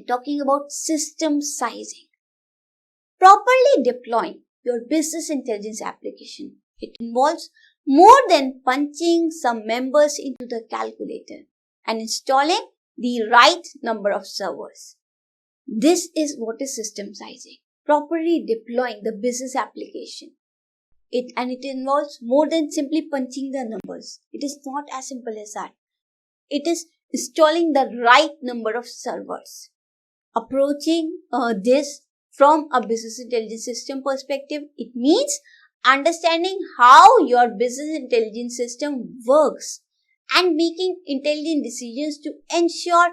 Then talking about system sizing. Properly deploying your business intelligence application. It involves more than punching some numbers into the calculator and installing the right number of servers. This is what is system sizing. Properly deploying the business application. It involves more than simply punching the numbers. It is not as simple as that. It is installing the right number of servers. Approaching this from a business intelligence system perspective, it means understanding how your business intelligence system works and making intelligent decisions to ensure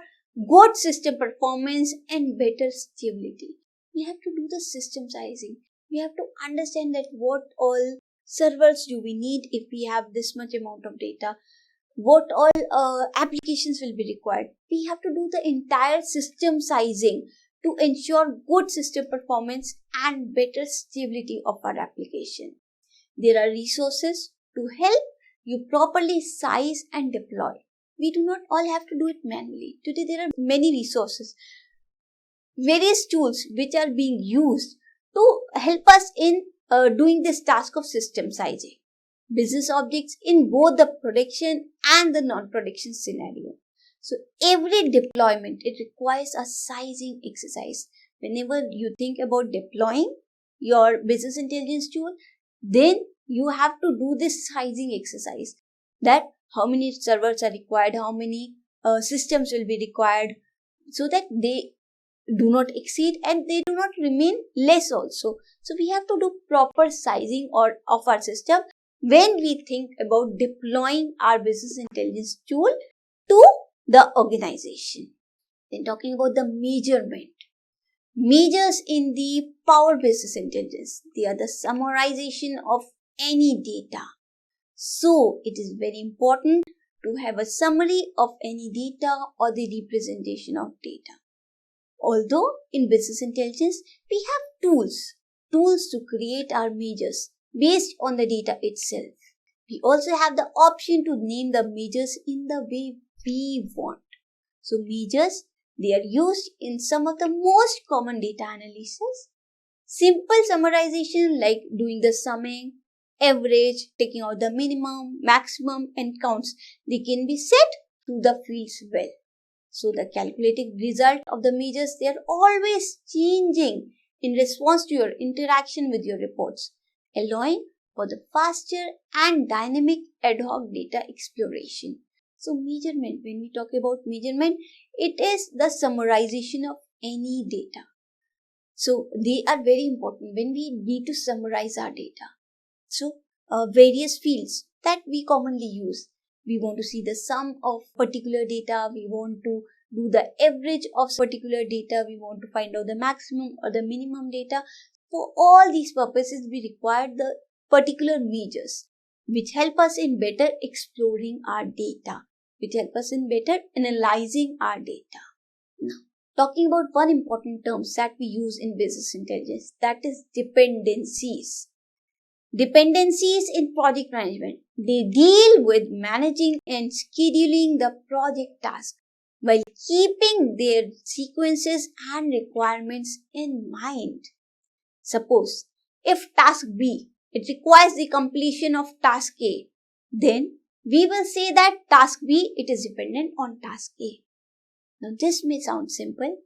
good system performance and better stability. We have to do the system sizing. We have to understand that what all servers do we need if we have this much amount of data. What all applications will be required. We have to do the entire system sizing to ensure good system performance and better stability of our application. There are resources to help you properly size and deploy. We do not all have to do it manually. Today there are many resources, various tools which are being used to help us in doing this task of system sizing. Business objects in both the production and the non-production scenario. So every deployment, it requires a sizing exercise. Whenever you think about deploying your business intelligence tool, then you have to do this sizing exercise. That how many servers are required, how many systems will be required, so that they do not exceed and they do not remain less also. So we have to do proper sizing of our system when we think about deploying our business intelligence tool to the organization. Then talking about the measurement. Measures in the Power Business Intelligence. They are the summarization of any data. So it is very important to have a summary of any data or the representation of data. Although in business intelligence, we have tools to create our measures based on the data itself. We also have the option to name the measures in the way we want. So measures, they are used in some of the most common data analysis. Simple summarization like doing the summing, average, taking out the minimum, maximum and counts, they can be set to the fields well. So the calculated result of the measures, they are always changing in response to your interaction with your reports, allowing for the faster and dynamic ad hoc data exploration. So measurement, when we talk about measurement, it is the summarization of any data. So they are very important when we need to summarize our data. So various fields that we commonly use. We want to see the sum of particular data. We want to do the average of particular data. We want to find out the maximum or the minimum data. For all these purposes, we require the particular measures which help us in better exploring our data, which help us in better analyzing our data. Now, talking about one important term that we use in business intelligence, that is dependencies. Dependencies in project management, they deal with managing and scheduling the project task while keeping their sequences and requirements in mind. Suppose, if task B, it requires the completion of task A, then we will say that task B, it is dependent on task A. Now this may sound simple,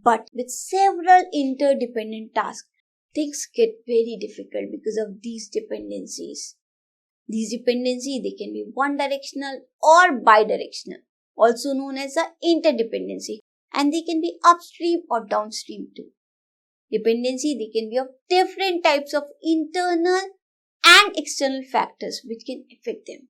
but with several interdependent tasks, things get very difficult because of these dependencies. These dependencies, they can be one directional or bidirectional, also known as the interdependency, and they can be upstream or downstream too. Dependency, they can be of different types of internal and external factors which can affect them.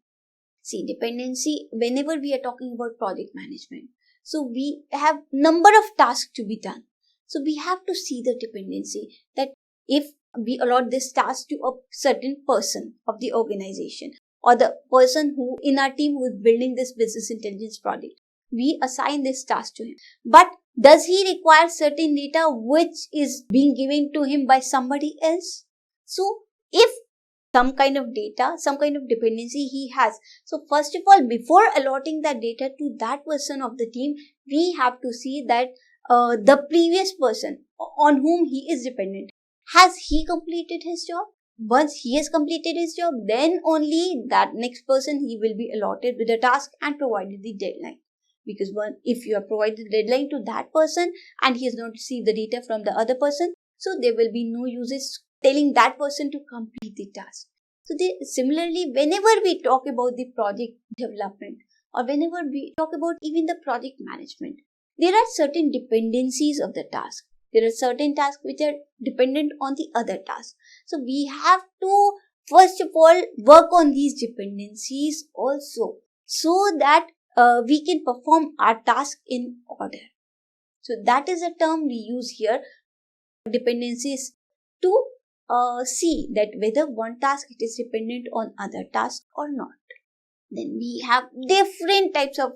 See, dependency, whenever we are talking about project management, so we have number of tasks to be done. So we have to see the dependency, that if we allot this task to a certain person of the organization or the person who in our team who is building this business intelligence project, we assign this task to him. But does he require certain data which is being given to him by somebody else? So if some kind of data, some kind of dependency he has. So first of all, before allotting that data to that person of the team, we have to see that the previous person on whom he is dependent, has he completed his job? Once he has completed his job, then only that next person he will be allotted with a task and provided the deadline. Because if you have provided the deadline to that person and he has not received the data from the other person, so there will be no use telling that person to complete the task. So similarly, whenever we talk about the project development or whenever we talk about even the project management, there are certain dependencies of the task. There are certain tasks which are dependent on the other tasks. So we have to first of all work on these dependencies also, so that we can perform our task in order. So that is a term we use here, dependencies, to see that whether one task it is dependent on other tasks or not. Then we have different types of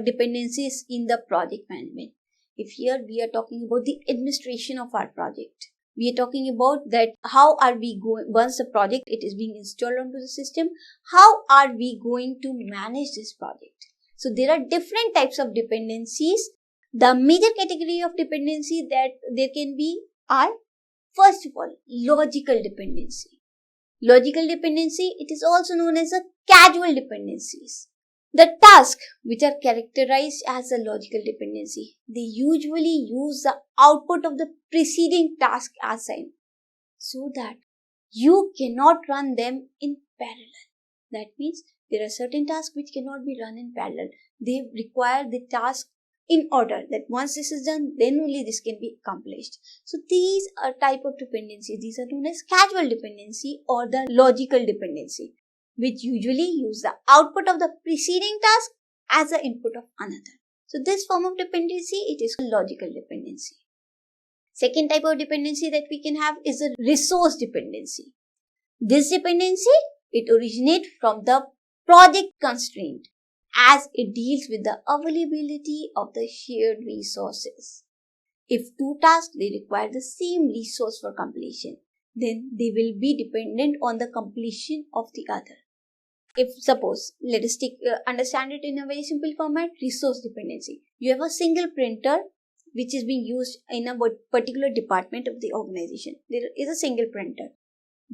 dependencies in the project management. If here we are talking about the administration of our project, we are talking about that how are we going, once the project it is being installed onto the system, how are we going to manage this project? So there are different types of dependencies. The major category of dependency that there can be are, first of all, logical dependency. Logical dependency, it is also known as a causal dependencies. The tasks which are characterized as a logical dependency, they usually use the output of the preceding task assigned, so that you cannot run them in parallel. That means there are certain tasks which cannot be run in parallel. They require the task in order, that once this is done, then only this can be accomplished. So these are type of dependencies. These are known as causal dependency or the logical dependency, which usually use the output of the preceding task as the input of another. So this form of dependency, it is logical dependency. Second type of dependency that we can have is a resource dependency. This dependency, it originates from the project constraint, as it deals with the availability of the shared resources. If two tasks, they require the same resource for completion, then they will be dependent on the completion of the other. If suppose, let us understand it in a very simple format, resource dependency. You have a single printer which is being used in a particular department of the organization. There is a single printer.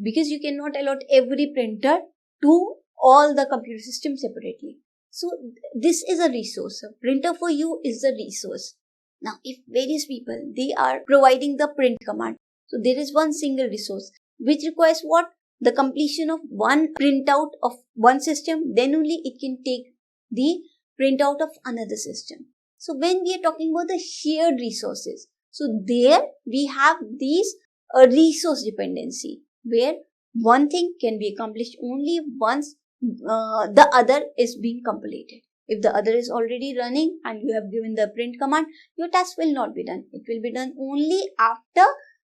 Because you cannot allot every printer to all the computer systems separately. So this is a resource. A printer for you is a resource. Now if various people, they are providing the print command. So there is one single resource which requires what? The completion of one printout of one system, then only it can take the printout of another system. So when we are talking about the shared resources, so there we have these resource dependency, where one thing can be accomplished only once the other is being completed. If the other is already running and you have given the print command, your task will not be done. It will be done only after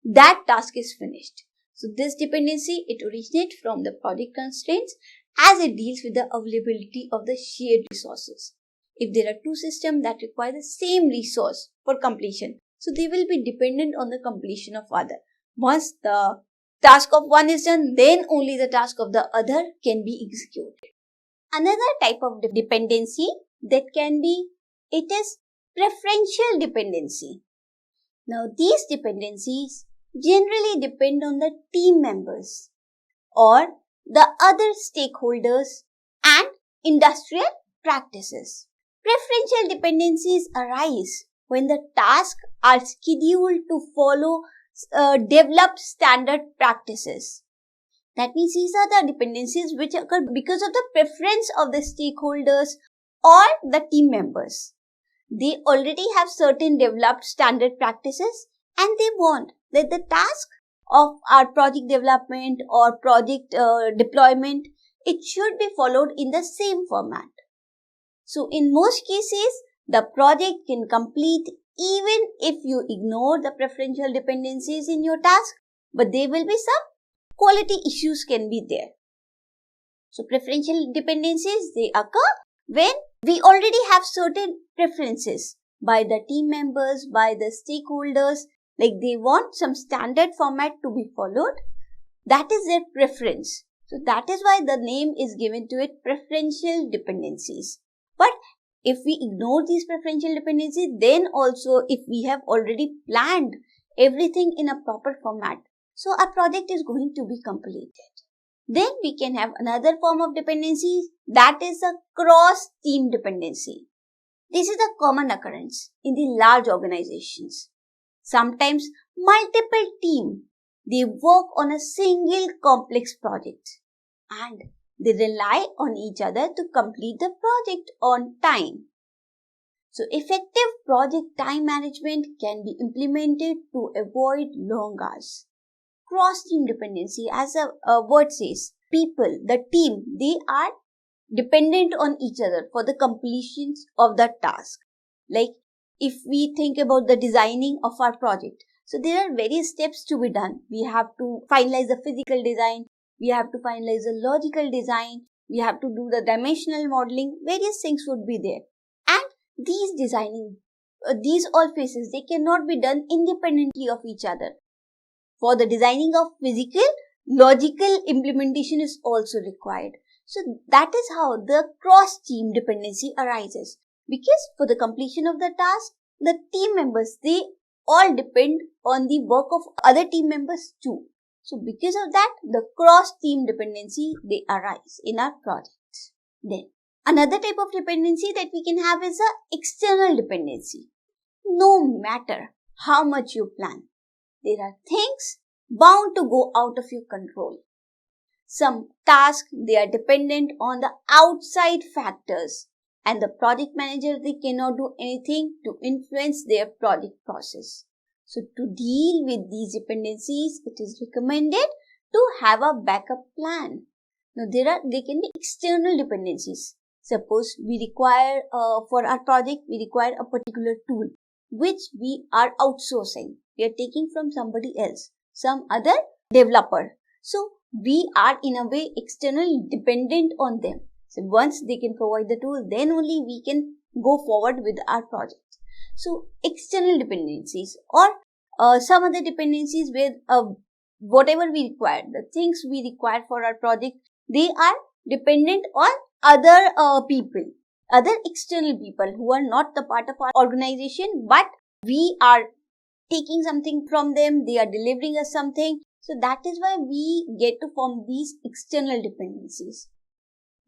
that task is finished. So this dependency, it originates from the project constraints as it deals with the availability of the shared resources. If there are two systems that require the same resource for completion, so they will be dependent on the completion of other. Once the task of one is done, then only the task of the other can be executed. Another type of dependency that can be, it is preferential dependency. Now these dependencies generally depend on the team members or the other stakeholders and industrial practices. Preferential dependencies arise when the tasks are scheduled to follow developed standard practices. That means these are the dependencies which occur because of the preference of the stakeholders or the team members. They already have certain developed standard practices and they want that the task of our project development or project deployment, it should be followed in the same format. So in most cases, the project can complete even if you ignore the preferential dependencies in your task, but there will be some quality issues can be there. So preferential dependencies, they occur when we already have certain preferences by the team members, by the stakeholders, like they want some standard format to be followed. That is their preference. So that is why the name is given to it, preferential dependencies. But If we ignore these preferential dependencies, then also if we have already planned everything in a proper format, so our project is going to be completed. Then we can have another form of dependency, that is a cross-team dependency. This is a common occurrence in the large organizations. Sometimes multiple teams, they work on a single complex project and they rely on each other to complete the project on time. So effective project time management can be implemented to avoid long hours. Cross-team dependency, as a word says, people, the team, they are dependent on each other for the completion of the task. Like if we think about the designing of our project, so there are various steps to be done. We have to finalize the physical design, we have to finalize the logical design, we have to do the dimensional modeling, various things would be there. And these designing, these all phases, they cannot be done independently of each other. For the designing of physical, logical implementation is also required. So that is how the cross-team dependency arises. Because for the completion of the task, the team members, they all depend on the work of other team members too. So because of that, the cross-team dependency, they arise in our projects. Then another type of dependency that we can have is a external dependency. No matter how much you plan, there are things bound to go out of your control. Some tasks, they are dependent on the outside factors, and the project manager, they cannot do anything to influence their project process. So to deal with these dependencies, it is recommended to have a backup plan. Now there can be external dependencies. Suppose we require for our project, we require a particular tool which we are outsourcing. We are taking from somebody else, some other developer. So we are in a way externally dependent on them. So once they can provide the tool, then only we can go forward with our project. So external dependencies or some other dependencies where whatever we require, the things we require for our project, they are dependent on other people, other external people who are not the part of our organization, but we are taking something from them, they are delivering us something. So that is why we get to form these external dependencies.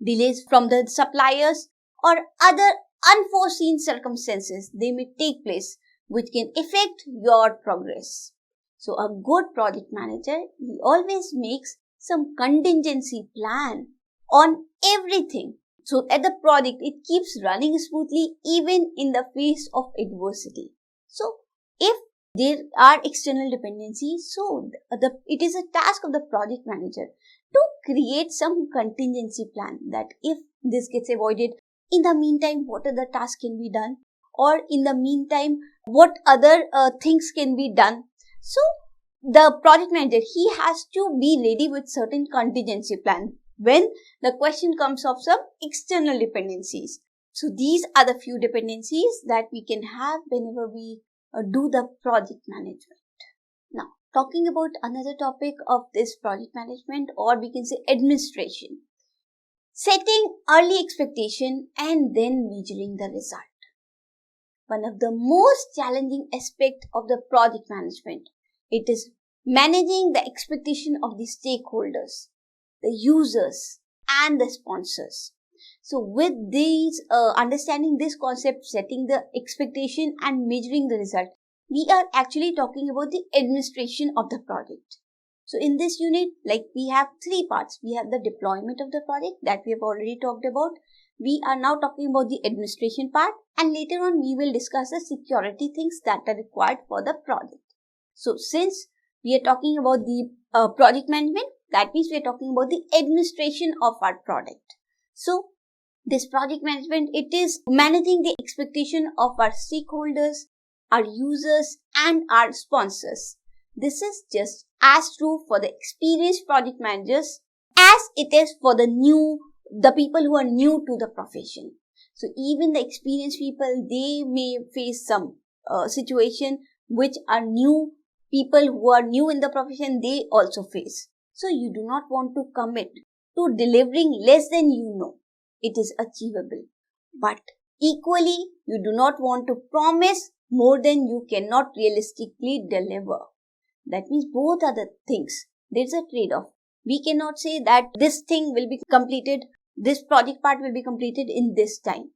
Delays from the suppliers or other unforeseen circumstances, they may take place which can affect your progress. So a good project manager, he always makes some contingency plan on everything. So at the project, it keeps running smoothly even in the face of adversity. So if there are external dependencies, so it is a task of the project manager to create some contingency plan that if this gets avoided, in the meantime, what other tasks can be done, or in the meantime, what other things can be done. So the project manager, he has to be ready with certain contingency plan when the question comes of some external dependencies. So these are the few dependencies that we can have whenever we do the project management. Now, talking about another topic of this project management, or we can say administration. Setting early expectation and then measuring the result. One of the most challenging aspects of the project management, it is managing the expectation of the stakeholders, the users and the sponsors. So with these, understanding this concept, setting the expectation and measuring the result, we are actually talking about the administration of the project. So in this unit, like we have three parts. We have the deployment of the project that we have already talked about. We are now talking about the administration part, and later on we will discuss the security things that are required for the project. So since we are talking about the project management, that means we are talking about the administration of our product. So this project management, it is managing the expectation of our stakeholders, our users and our sponsors. This is just as true for the experienced project managers as it is for the people who are new to the profession. So even the experienced people, they may face some situation which are new. People who are new in the profession, they also face. So you do not want to commit to delivering less than you know. It is achievable. But Equally, you do not want to promise more than you cannot realistically deliver. That means both are the things. There's a trade-off. We cannot say that this thing will be completed, this project part will be completed in this time.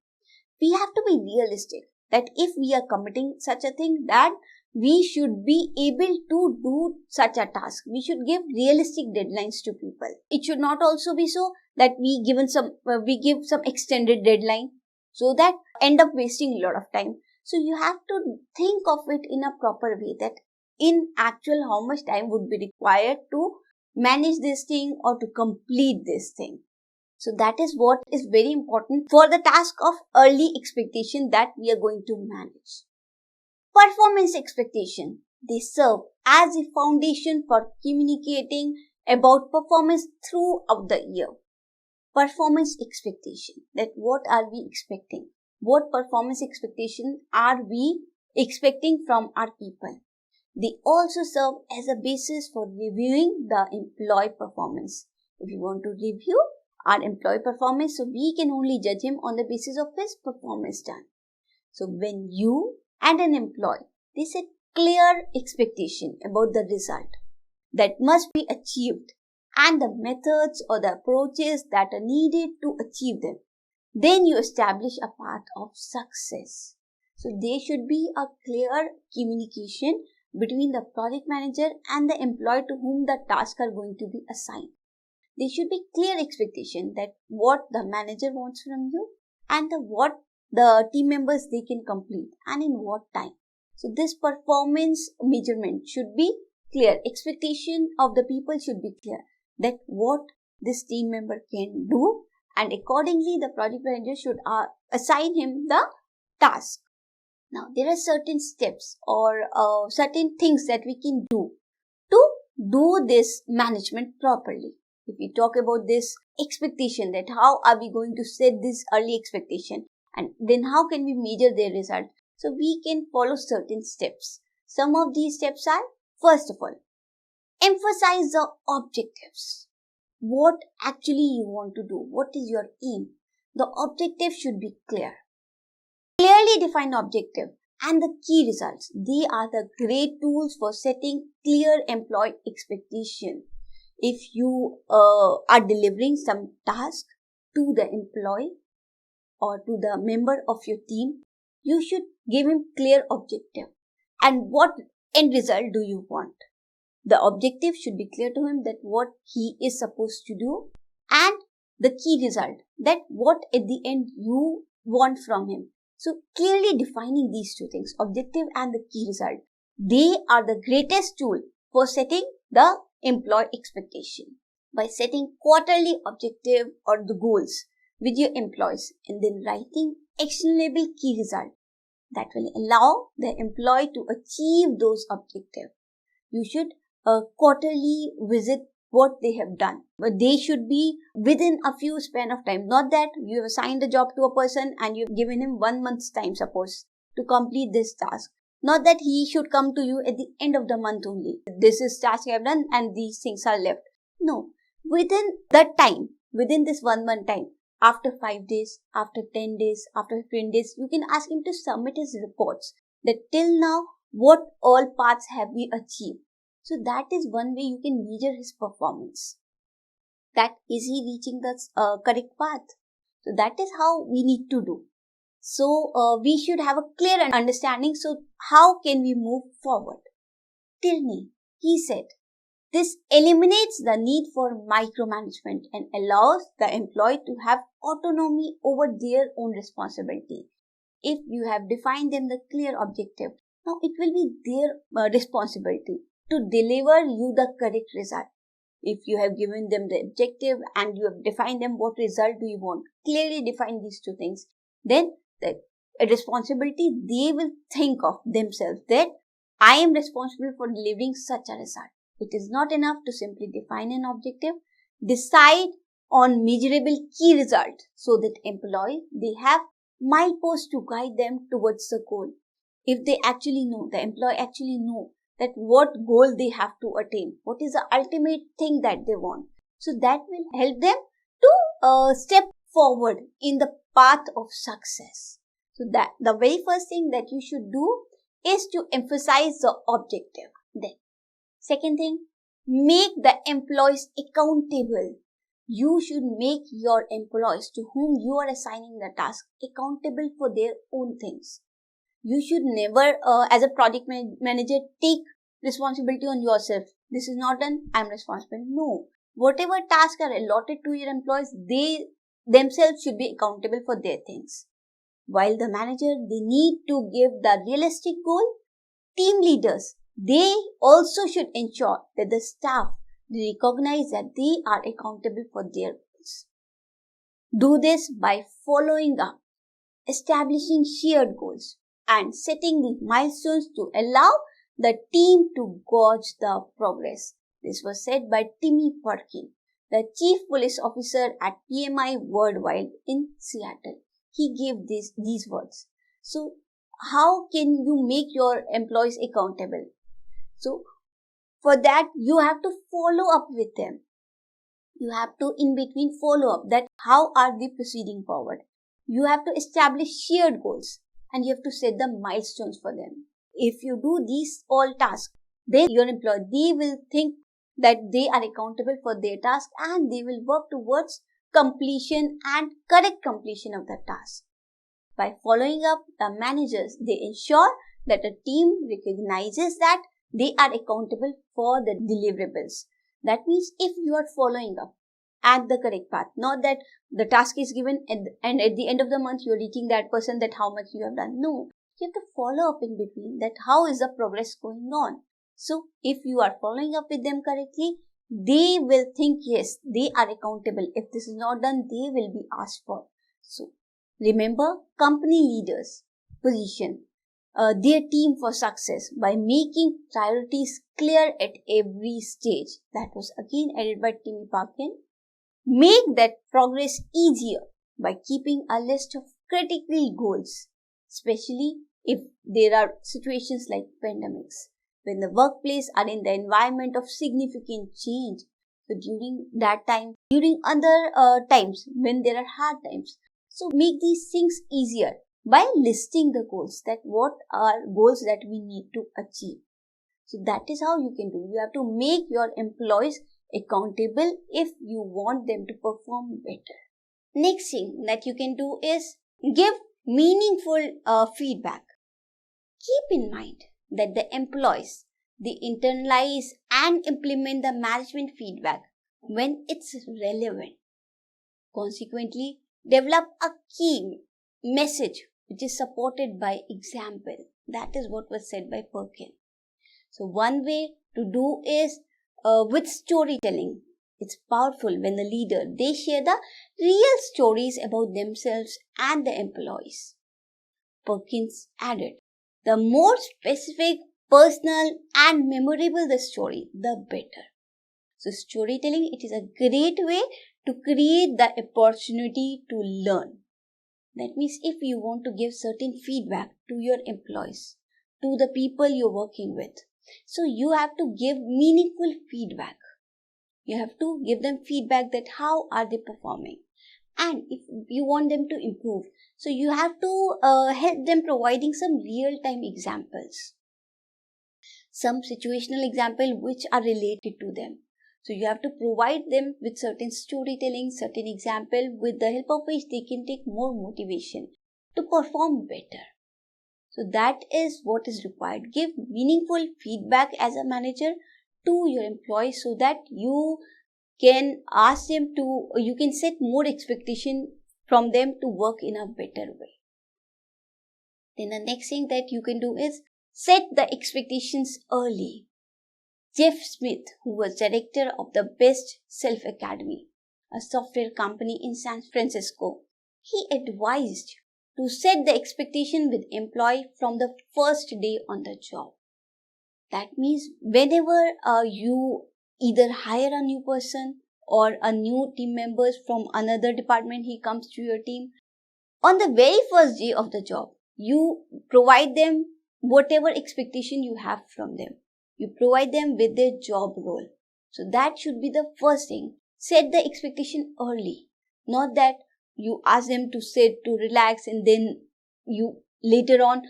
We have to be realistic that if we are committing such a thing, that we should be able to do such a task. We should give realistic deadlines to people. It should not also be so that we give some extended deadline, so that end up wasting a lot of time. So you have to think of it in a proper way, that in actual how much time would be required to manage this thing or to complete this thing. So that is what is very important for the task of early expectation that we are going to manage. Performance expectation. They serve as a foundation for communicating about performance throughout the year. Performance expectation. That what are we expecting? What performance expectation are we expecting from our people? They also serve as a basis for reviewing the employee performance. If you want to review our employee performance, so we can only judge him on the basis of his performance done. So when you and an employee, they set clear expectation about the result that must be achieved and the methods or the approaches that are needed to achieve them, then you establish a path of success. So there should be a clear communication between the project manager and the employee to whom the tasks are going to be assigned. There should be clear expectation that what the manager wants from you and what the team members they can complete and in what time. So this performance measurement should be clear. Expectation of the people should be clear that what this team member can do, and accordingly the project manager should assign him the task. Now there are certain steps or certain things that we can do to do this management properly. If we talk about this expectation, that how are we going to set this early expectation and then how can we measure their result? So we can follow certain steps. Some of these steps are, first of all, emphasize the objectives. What actually you want to do? What is your aim? The objective should be clear. Clearly define objective and the key results. They are the great tools for setting clear employee expectation. If you are delivering some task to the employee or to the member of your team, you should give him clear objective. And what end result do you want? The objective should be clear to him, that what he is supposed to do, and the key result, that what at the end you want from him. So clearly defining these two things, objective and the key result, they are the greatest tool for setting the employee expectation. By setting quarterly objective or the goals with your employees and then writing actionable key result, that will allow the employee to achieve those objectives. You should quarterly visit what they have done, but they should be within a few span of time. Not that you have assigned a job to a person and you've given him 1 month's time, suppose, to complete this task. Not that he should come to you at the end of the month only. This is task I have done and these things are left. No, within that time, within this 1 month time, after 5 days, after 10 days, after 15 days, you can ask him to submit his reports, that till now what all parts have we achieved. So that is one way you can measure his performance. That is he reaching the correct path. So that is how we need to do. So we should have a clear understanding. So how can we move forward? Tierney, he said, this eliminates the need for micromanagement and allows the employee to have autonomy over their own responsibility. If you have defined them the clear objective, now it will be their responsibility to deliver you the correct result. If you have given them the objective and you have defined them what result do you want, clearly define these two things, then the responsibility, they will think of themselves that I am responsible for delivering such a result. It is not enough to simply define an objective. Decide on measurable key results so that employee, they have mileposts to guide them towards the goal. If they actually know, the employee actually know that what goal they have to attain, what is the ultimate thing that they want. So that will help them to step forward in the path of success. So that the very first thing that you should do is to emphasize the objective. Then, second thing, make the employees accountable. You should make your employees to whom you are assigning the task accountable for their own things. You should never, as a project manager, take responsibility on yourself. This is not done, I am responsible. No. Whatever tasks are allotted to your employees, they themselves should be accountable for their things. While the manager, they need to give the realistic goal, team leaders, they also should ensure that the staff, they recognize that they are accountable for their goals. Do this by following up, establishing shared goals, and setting the milestones to allow the team to gauge the progress. This was said by Timmy Perkin, the Chief Police Officer at PMI Worldwide in Seattle. He gave these words. So, how can you make your employees accountable? So, for that, you have to follow up with them. You have to in between follow up that how are they proceeding forward. You have to establish shared goals and you have to set the milestones for them. If you do these all tasks, then your employee, they will think that they are accountable for their task and they will work towards completion and correct completion of the task. By following up, the managers, they ensure that a team recognizes that they are accountable for the deliverables. That means if you are following up at the correct path, not that the task is given and at the end of the month you are reaching that person that how much you have done. No, you have to follow up in between that how is the progress going on. So if you are following up with them correctly, they will think yes, they are accountable. If this is not done, they will be asked for. So remember, company leaders position their team for success by making priorities clear at every stage. That was again added by Timmy Parkin. Make that progress easier by keeping a list of critical goals, especially if there are situations like pandemics, when the workplace are in the environment of significant change. So during that time, during other times when there are hard times, so make these things easier by listing the goals, that what are goals that we need to achieve. So that is how you can do. You have to make your employees accountable if you want them to perform better. Next thing that you can do is give meaningful feedback. Keep in mind that the employees, they internalize and implement the management feedback when it's relevant. Consequently, develop a key message which is supported by example. That is what was said by Perkin. So one way to do is with storytelling. It's powerful when the leader, they share the real stories about themselves and the employees. Perkins added, the more specific, personal and memorable the story, the better. So storytelling, it is a great way to create the opportunity to learn. That means if you want to give certain feedback to your employees, to the people you're working with, so you have to give meaningful feedback. You have to give them feedback that how are they performing. And if you want them to improve, so you have to help them providing some real-time examples. Some situational examples which are related to them. So you have to provide them with certain storytelling, certain example with the help of which they can take more motivation to perform better. So that is what is required. Give meaningful feedback as a manager to your employees so that you can ask them to, you can set more expectation from them to work in a better way. Then the next thing that you can do is set the expectations early. Jeff Smith, who was director of the Best Self Academy, a software company in San Francisco, he advised to set the expectation with employee from the first day on the job. That means whenever you either hire a new person or a new team members from another department, he comes to your team, on the very first day of the job, you provide them whatever expectation you have from them. You provide them with their job role. So that should be the first thing. Set the expectation early. Not that you ask them to sit, to relax and then you later on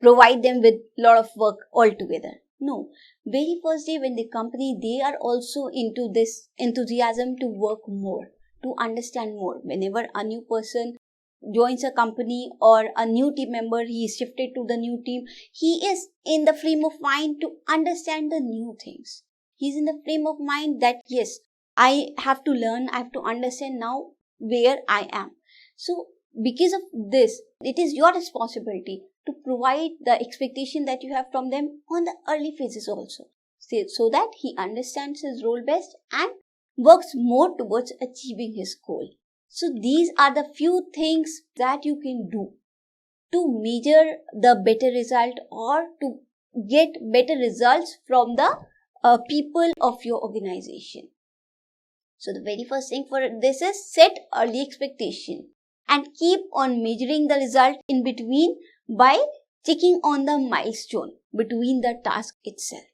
provide them with a lot of work altogether. No, very first day when the company, they are also into this enthusiasm to work more, to understand more. Whenever a new person joins a company or a new team member, he is shifted to the new team, he is in the frame of mind to understand the new things. He's in the frame of mind that yes, I have to learn, I have to understand now where I am. So because of this, it is your responsibility to provide the expectation that you have from them on the early phases also, so that he understands his role best and works more towards achieving his goal. So these are the few things that you can do to measure the better result or to get better results from the people of your organization. So the very first thing for this is set early expectation and keep on measuring the result in between by checking on the milestone between the task itself.